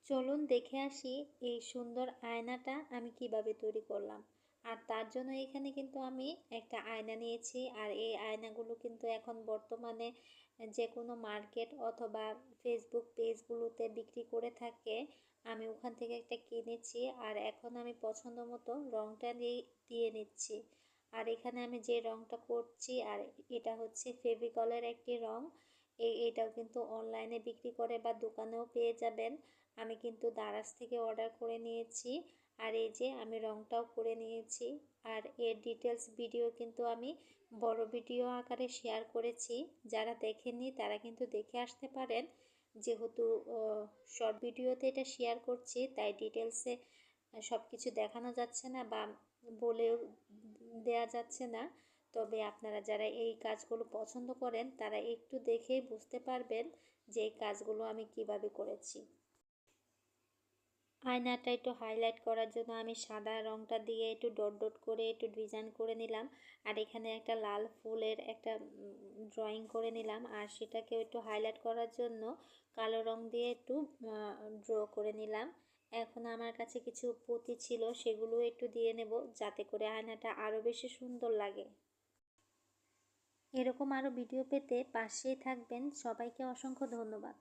চলুন দেখে আসি এই সুন্দর আয়নাটা আমি কিভাবে তৈরি করলাম। আর তার জন্য এখানে কিন্তু আমি একটা আয়না নিয়েছি। আর এই আয়নাগুলো কিন্তু এখন বর্তমানে যে কোনো মার্কেট অথবা ফেসবুক পেজগুলোতে বিক্রি করে থাকে। আমি ওখান থেকে একটা কিনেছি আর এখন আমি পছন্দ মতো রঙটা দিয়ে নিচ্ছি। আর এখানে আমি যে রঙটা করছি আর এটা হচ্ছে ফেভিকলের একটি রঙ। এটাও কিন্তু অনলাইনে বিক্রি করে বা দোকানেও পেয়ে যাবেন। আমি কিন্তু দারাজ থেকে অর্ডার করে নিয়েছি। আর এই যে আমি রংটাও করে নিয়েছি। আর এর ডিটেলস ভিডিও কিন্তু আমি বড় ভিডিও আকারে শেয়ার করেছি। যারা দেখেননি তারা কিন্তু দেখে আসতে পারেন। যেহেতু শর্ট ভিডিওতে এটা শেয়ার করছি তাই ডিটেলসে সব কিছু দেখানো যাচ্ছে না বা বলেও দেয়া যাচ্ছে না। তবে আপনারা যারা এই কাজগুলো পছন্দ করেন তারা একটু দেখেই বুঝতে পারবেন যে এই কাজগুলো আমি কিভাবে করেছি। আয়নাটা একটু হাইলাইট করার জন্য আমি সাদা রঙটা দিয়ে একটু ডট ডট করে একটু ডিজাইন করে নিলাম। আর এখানে একটা লাল ফুলের একটা ড্রয়িং করে নিলাম। আর সেটাকেও একটু হাইলাইট করার জন্য কালো রং দিয়ে একটু ড্র করে নিলাম। এখন আমার কাছে কিছু পুঁতি ছিল, সেগুলো একটু দিয়ে নেব যাতে করে আয়নাটা আরও বেশি সুন্দর লাগে। এরকম আরও ভিডিও পেতে পাশেই থাকবেন। সবাইকে অসংখ্য ধন্যবাদ।